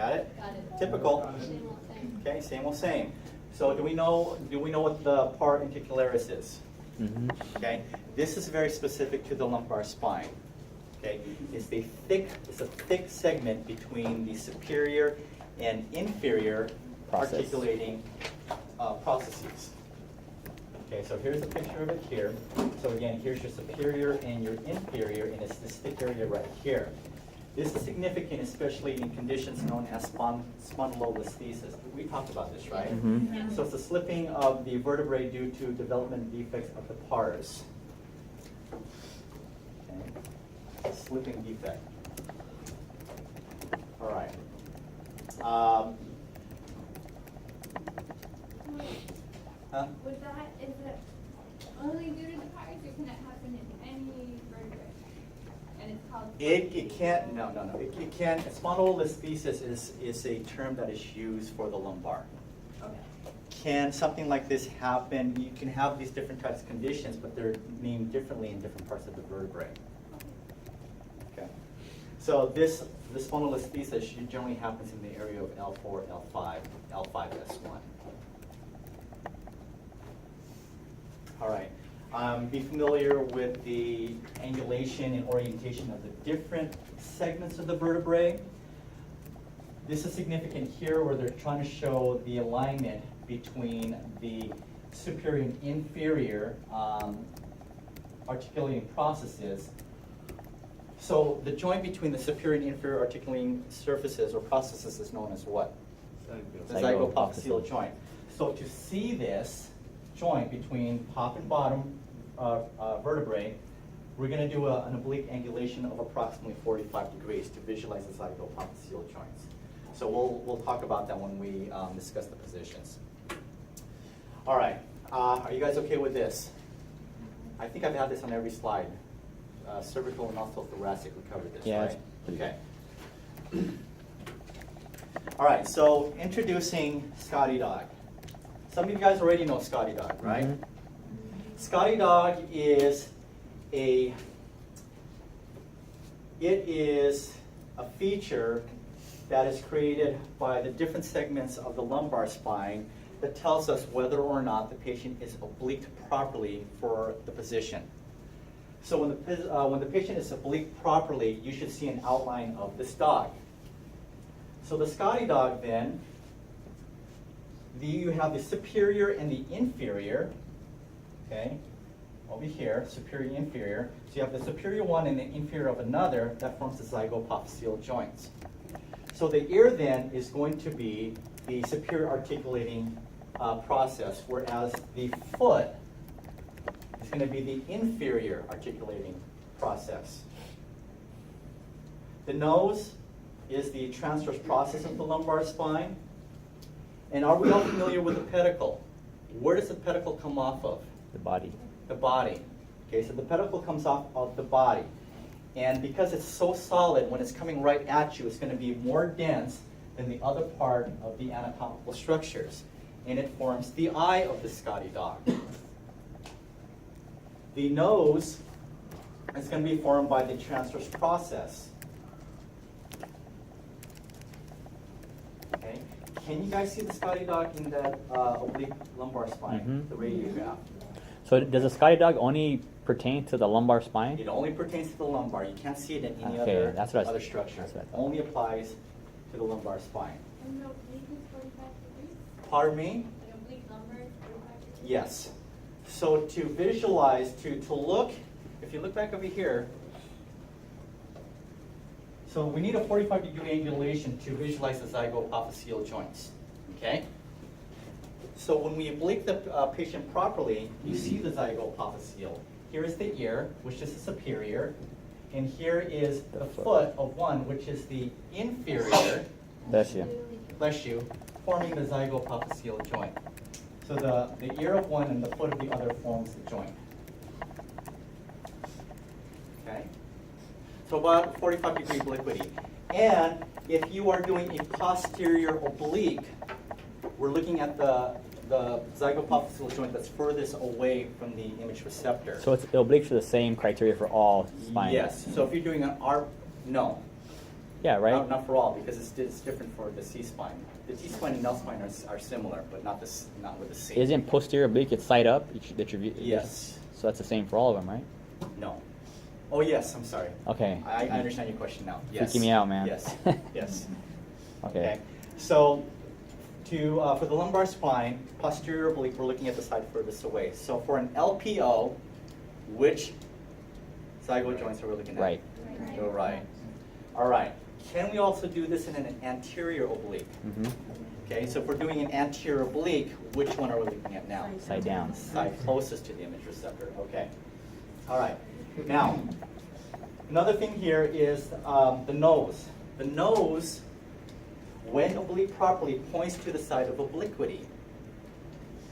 Got it? Got it. Typical. Same old thing. Okay, same old same. So do we know what the par articularis is? Okay, this is very specific to the lumbar spine. Okay, it's a thick segment between the superior and inferior articulating processes. Okay, so here's a picture of it here. So again, here's your superior and your inferior, and it's this thick area right here. This is significant, especially in conditions known as spondylolisthesis. We talked about this, right? So it's the slipping of the vertebrae due to development defects of the pars. Okay, a slipping defect. All right. Huh? Was that, is it only due to the pars, or can that happen in any vertebrae? And it's called... It can't, no. It can't, spondylolisthesis is a term that is used for the lumbar. Okay. Can something like this happen? You can have these different types of conditions, but they're named differently in different parts of the vertebrae. Okay. So this spondylolisthesis generally happens in the area of L4, L5, L5S1. All right. Be familiar with the angulation and orientation of the different segments of the vertebrae. This is significant here where they're trying to show the alignment between the superior and inferior articulating processes. So the joint between the superior and inferior articulating surfaces or processes is known as what? The zygapophyseal joint. So to see this joint between top and bottom vertebrae, we're going to do an oblique angulation of approximately 45 degrees to visualize the zygapophyseal joints. So we'll talk about that when we discuss the positions. All right, are you guys okay with this? I think I've had this on every slide. Cervical and also thoracic, we covered this, yeah, right? Okay. All right, so introducing Scottie Dog. Some of you guys already know Scottie Dog, right? Scottie Dog is a feature that is created by the different segments of the lumbar spine that tells us whether or not the patient is obliqued properly for the position. So when the patient is obliqued properly, you should see an outline of this dog. So the Scottie Dog then, you have the superior and the inferior, okay, over here, superior and inferior. So you have the superior one and the inferior of another, that forms the zygapophyseal joints. So the ear then is going to be the superior articulating process, whereas the foot is going to be the inferior articulating process. The nose is the transverse process of the lumbar spine. And are we all familiar with the pedicle? Where does the pedicle come off of? The body. The body. Okay, so the pedicle comes off of the body. And because it's so solid, when it's coming right at you, it's going to be more dense than the other part of the anatomical structures. And it forms the eye of the Scottie Dog. The nose is going to be formed by the transverse process. Okay. Can you guys see the Scottie Dog in that oblique lumbar spine, the radiograph? So does the Scottie Dog only pertain to the lumbar spine? It only pertains to the lumbar. You can't see it in any Okay, other structure. It only applies to the lumbar spine. And the oblique is 45 degrees? Pardon me? The oblique lumbar is 45 degrees? Yes. So to visualize, to look, if you look back over here, so we need a 45-degree angulation to visualize the zygapophyseal joints, okay? So when we oblique the patient properly, you see the zygapophyseal. Here is the ear, which is the superior, and here is the foot of one, which is the inferior, Bless you. bless you, forming the zygapophyseal joint. So the ear of one and the foot of the other forms the joint. Okay? So about 45-degree obliquity. And if you are doing a posterior oblique, we're looking at the zygapophyseal joint that's furthest away from the image receptor. So it's obliques are the same criteria for all spines? Yes. So if you're doing an arc, no. Yeah, right? Not for all, because it's different for the C-spine. The T-spine and L-spine are similar, but not with the C. Isn't posterior oblique, it's side up? Yes. So that's the same for all of them, right? No. Oh, yes, I'm sorry. Okay. I understand your question now. Yes. Freaking me out, man. Yes, yes. Okay. So, for the lumbar spine, posterior oblique, we're looking at the side furthest away. So for an LPO, which zygote joints are we looking at? Right. You're right. All right. Can we also do this in an anterior oblique? Mm-hmm. Okay, so if we're doing an anterior oblique, which one are we looking at now? Side down. Side closest to the image receptor. Okay. All right. Now, another thing here is the nose. The nose, when oblique properly, points to the side of obliquity.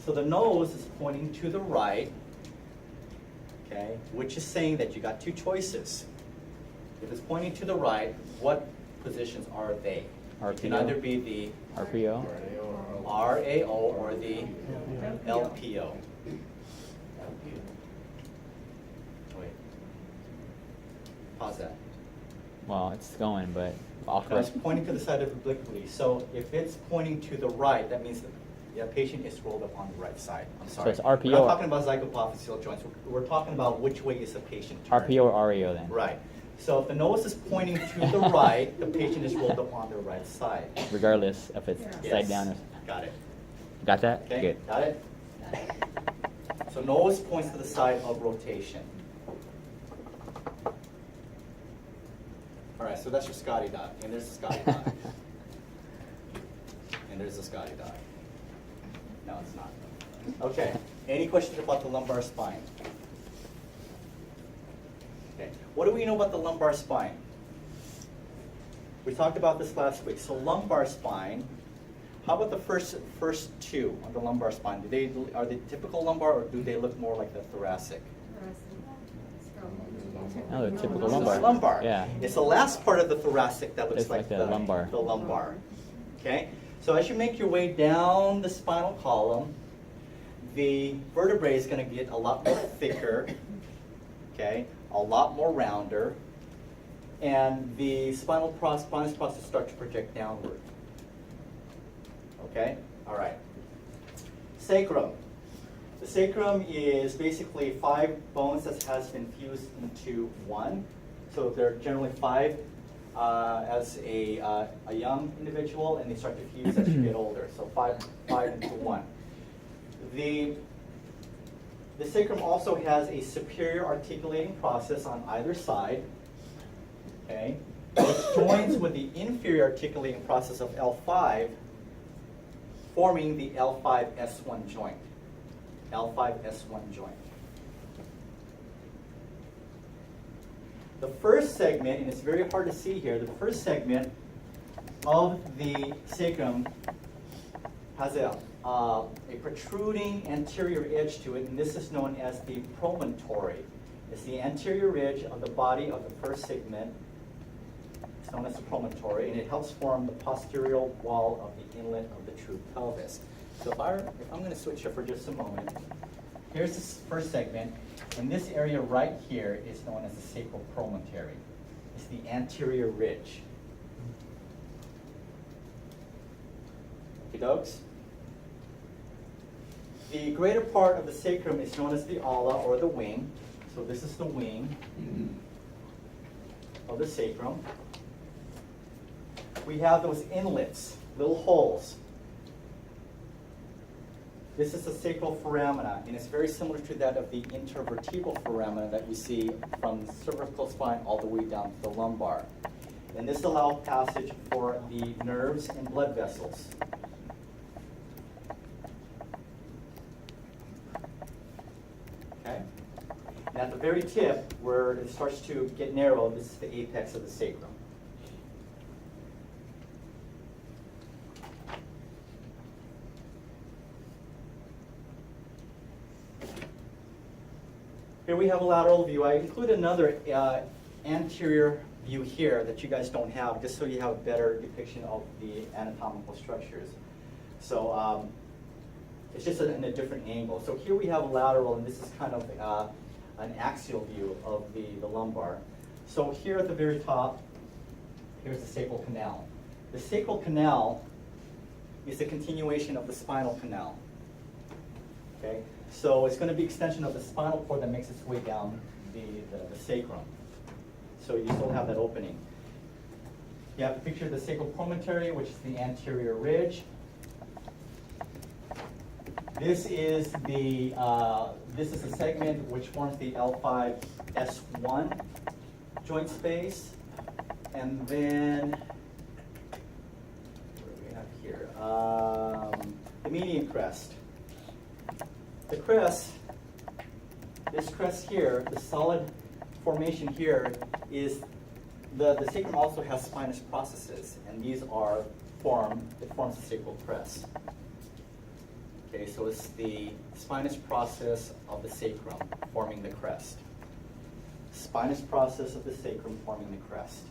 So the nose is pointing to the right, okay, which is saying that you got two choices. If it's pointing to the right, what positions are they? RPO. It can either be the RPO. RAO or the LPO. Wait. Pause that. Well, it's going, but I'll So it's correct. pointing to the side of obliquity. So if it's pointing to the right, that means the patient is rolled up on the right side. I'm sorry. it's RPO. We're not talking about zygopophyseal joints. We're talking about which way is the patient turned. RPO or RAO then? Right. So if the nose is pointing to the right, the patient is rolled up on the right side. Regardless if it's Yes. side down or. Got it. Got that? Okay. Good. Got it? So nose points to the side of rotation. All right, so that's your Scottie Dog. And there's a Scottie Dog. And there's a Scottie Dog. No, it's not. Okay. Any questions about the lumbar spine? Okay. What do we know about the lumbar spine? We talked about this last week. So lumbar spine, how about the first two on the lumbar spine? Are they typical lumbar or do they look more like the thoracic? Oh, the typical This is lumbar. lumbar. Yeah. It's the last part of the thoracic that looks It's like the the lumbar. The lumbar. Okay. So as you make your way down the spinal column, the vertebrae is going to get a lot more thicker. Okay. A lot more rounder, and the spinous process start to project downward. Okay. All right. Sacrum. The sacrum is basically 5 bones that has been fused into one. So they're generally 5 as a young individual, and they start to fuse as you get older. So 5 into 1. The sacrum also has a superior articulating process on either side. Okay, which joins with the inferior articulating process of L5, forming the L5-S1 joint. L5-S1 joint. The first segment, and it's very hard to see here, the first segment of the sacrum has a protruding anterior edge to it, and this is known as the promontory. It's the anterior ridge of the body of the first segment. It's known as the promontory, and it helps form the posterior wall of the inlet of the true pelvis. So if I'm going to switch here for just a moment, here's this first segment, and this area right here is known as the sacral promontory. It's the anterior ridge. Okay, dogs? The greater part of the sacrum is known as the ala, or the wing. So this is the wing of the sacrum. We have those inlets, little holes. This is the sacral foramina, and it's very similar to that of the intervertebral foramina that we see from the cervical spine all the way down to the lumbar. And this allows passage for the nerves and blood vessels. Okay? And at the very tip, where it starts to get narrow, this is the apex of the sacrum. Here we have a lateral view. I include another anterior view here that you guys don't have, just so you have a better depiction of the anatomical structures. So it's just in a different angle. So here we have a lateral, and this is kind of an axial view of the lumbar. So here at the very top, here's the sacral canal. The sacral canal is a continuation of the spinal canal. Okay, so it's going to be extension of the spinal cord that makes its way down the sacrum. So you still have that opening. You have a picture of the sacral promontory, which is the anterior ridge. This is the segment which forms the L5-S1 joint space, and then what do we have here? The median crest. The crest, this crest here, the solid formation here is the sacrum also has spinous processes, and these are it forms the sacral crest. Okay, so it's the spinous process of the sacrum forming the crest. Spinous process of the sacrum forming the crest.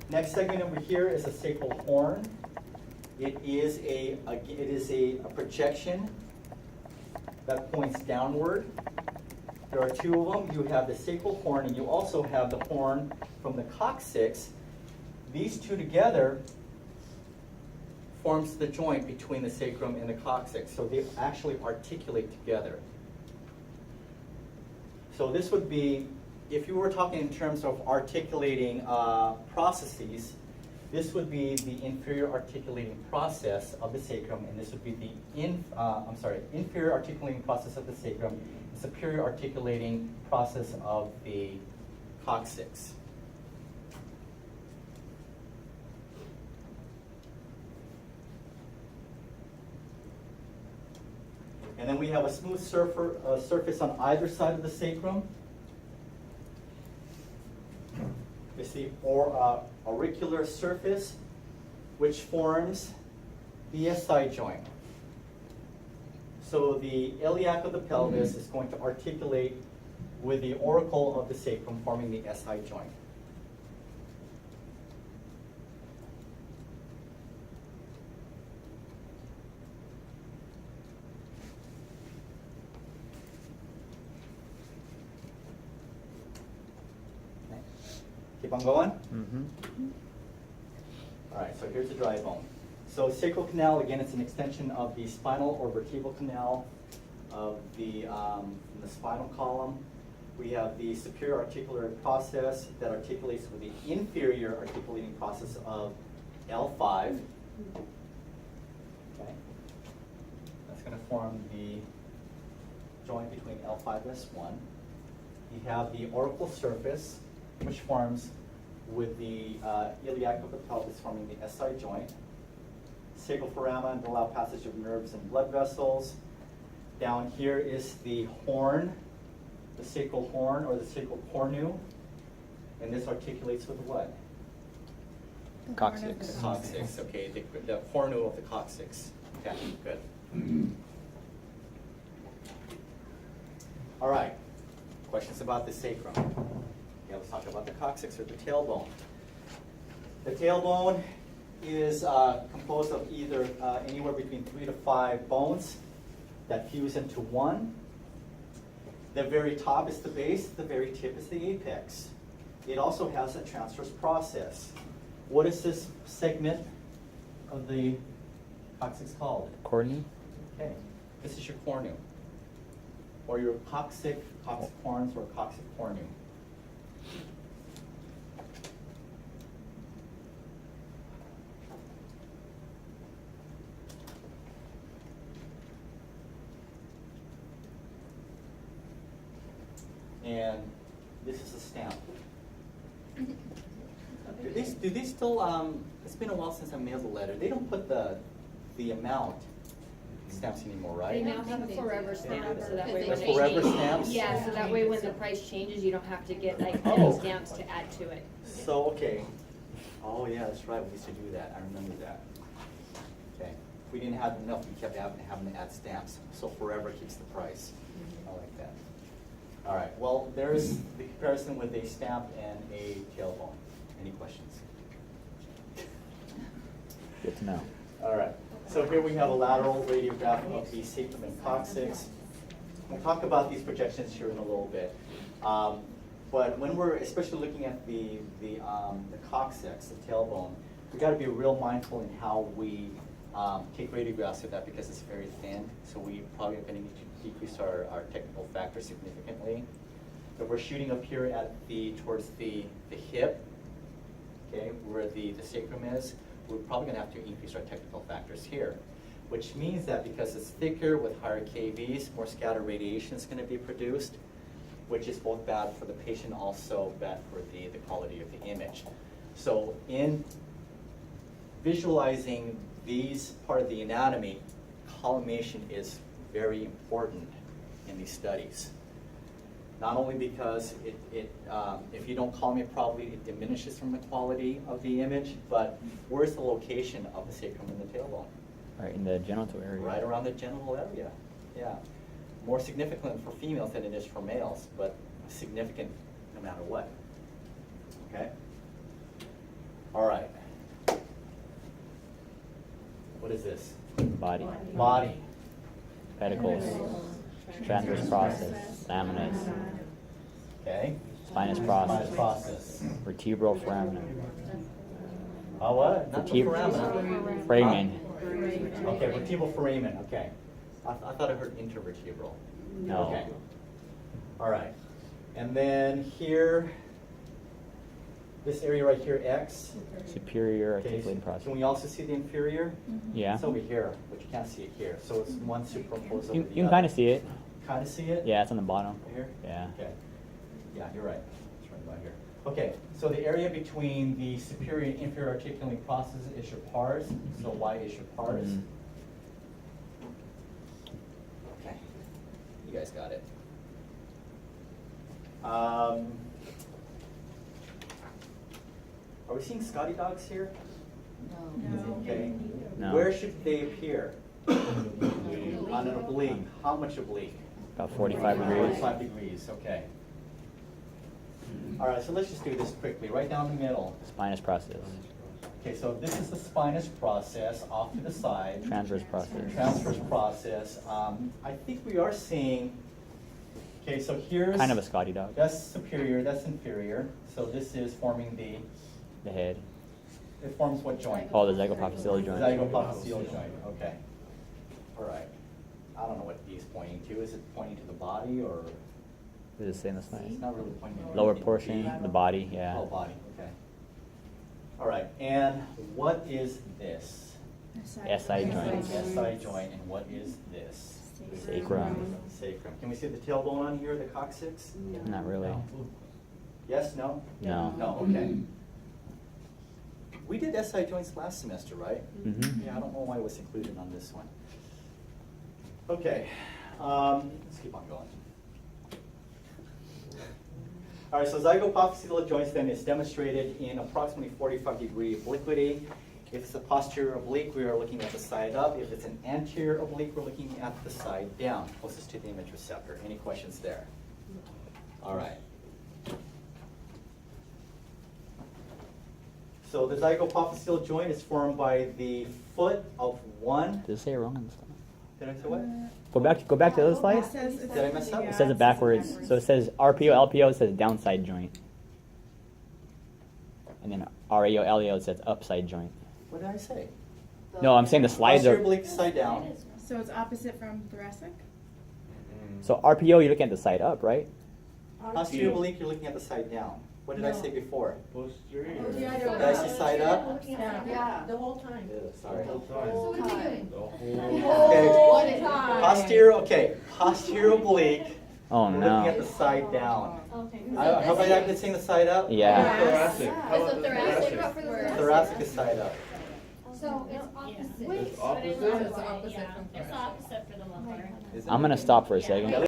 Next segment over here is a sacral horn. It is a projection that points downward. There are two of them. You have the sacral horn, and you also have the horn from the coccyx. These two together forms the joint between the sacrum and the coccyx. So they actually articulate together. So this would be, if you were talking in terms of articulating processes, this would be the inferior articulating process of the sacrum, and this would be the inferior articulating process of the sacrum, the superior articulating process of the coccyx. And then we have a smooth surface on either side of the sacrum. You see auricular surface, which forms the SI joint. So the iliac of the pelvis is going to articulate with the auricle of the sacrum, forming the SI joint. Keep on going? Mm-hmm. All right, so here's the dry bone. So sacral canal, again, it's an extension of the spinal or vertebral canal of the spinal column. We have the superior articulatory process that articulates with the inferior articulating process of L5. Okay. That's going to form the joint between L5 and S1. You have the auricular surface, which forms with the iliac of the pelvis, forming the SI joint. Sacral foramen to allow passage of nerves and blood vessels. Down here is the horn, the sacral horn or the sacral cornu, and this articulates with what? Coccyx. The coccyx, okay, the cornu of the coccyx. Okay, good. All right, questions about the sacrum? Okay, let's talk about the coccyx or the tailbone. The tailbone is composed of either anywhere between 3 to 5 bones that fuse into one. The very top is the base, the very tip is the apex. It also has a transverse process. What is this segment of the coccyx called? Cornu. Okay, this is your cornu, or your coccyx horns or coccyx cornu. And this is a stamp. Do they still, it's been a while since I mailed a letter. They don't put the amount stamps anymore, They right? now have a forever stamp, so that way The when they forever change. stamps? Yeah, so that way when the price changes, you don't have to get like Oh. 10 stamps to add to it. So, okay. Oh, yeah, that's right. We used to do that. I remember that. Okay. If we didn't have enough, we kept having to add stamps. So forever keeps the price. I like that. All right. Well, there's the comparison with a stamp and a tailbone. Any questions? Good to know. All right. So here we have a lateral radiograph of the sacrum and coccyx. We'll talk about these projections here in a little bit. But when we're especially looking at the coccyx, the tailbone, we got to be real mindful in how we take radiographs of that because it's very thin. So we probably are going to need to decrease our technical factor significantly. If we're shooting up here at towards the hip, okay, where the sacrum is, we're probably going to have to increase our technical factors here, which means that because it's thicker with higher KVs, more scatter radiation is going to be produced, which is both bad for the patient, also bad for the quality of the image. So in visualizing these part of the anatomy, collimation is very important in these studies. Not only because if you don't collimate properly, it diminishes from the quality of the image, but where's the location of the sacrum and the tailbone? Right in the genital area. Right around the genital area, yeah. More significant for females than it is for males, but significant no matter what. Okay? All right. What is this? Body. Body. Pedicles. Transverse process. Laminas. Okay? Spinous Spinous process. process. Vertebral foramen. Oh, what? Not the foramen. Foramen. Okay, vertebral foramen, okay. I thought I heard intervertebral. No. Okay. All right. And then here, this area right here, X. Superior Okay, articulating process. can we also see the inferior? Yeah. It's over here, but you can't see it here. So it's one superimposed over You the other. can kind of see it. Kind of see it? Yeah, it's on the bottom. Right here? Yeah. Okay. Yeah, you're right. It's right about here. Okay, so the area between the superior and inferior articulating processes is your pars. So Y is your pars. Mhm. Okay. You guys got it. Are we seeing Scottie Dogs here? No. Okay. No. Where should they appear? On an oblique. How much oblique? About 45 degrees. 45 degrees, okay. All right, so let's just do this quickly. Right down the middle. Spinous process. Okay, so this is the spinous process off to the side. Transverse process. Transverse process. I think we are seeing, okay, so here's. Kind of a Scottie Dog. That's superior, that's inferior. So this is forming The head. it forms what joint? Oh, the zygopophyseal joint. Zygopophyseal joint, okay. All right. I don't know what D is pointing to. Is it pointing to the body or? What does it say in the slide? It's not really pointing to Lower anything. portion, D? the body, yeah. Oh, body, okay. All right, and what is this? SI joint. SI joint, and what is this? Sacrum. Sacrum. Can we see the tailbone on here, the coccyx? Not really. Yes, no? No. No, okay. We did SI joints last semester, right? Mm-hmm. Yeah, I don't know why it was included on this one. Okay, let's keep on going. All right, so zygopophyseal joints then is demonstrated in approximately 45-degree obliquity. If it's a posterior oblique, we are looking at the side up. If it's an anterior oblique, we're looking at the side down, closest to the image receptor. Any questions there? All right. So the zygopophyseal joint is formed by the foot of one. Did it say it wrong on the slide? Did I say what? Go back to the other slide. Did I mess up? It says it backwards. So it says RPO, LPO, it says downside joint. And then RAO, LAO, it says upside joint. What did I say? No, I'm saying the slides Posterior are. oblique side down. So it's opposite from thoracic? So RPO, you're looking at the side up, right? Posterior oblique, you're looking at the side down. What did I say before? Posterior. Did I say side up? Yeah, the whole time. Sorry. So what's he doing? The whole. Okay. time. Posterior, okay. Posterior oblique. Oh We're looking at no. the side down. Okay. Have I been saying the side up? Yeah. Thoracic. How So about the thoracic thoracic? for the Thoracic is side up. So it's opposite. It's opposite? It's opposite for the lumbar. I'm gonna stop for a second.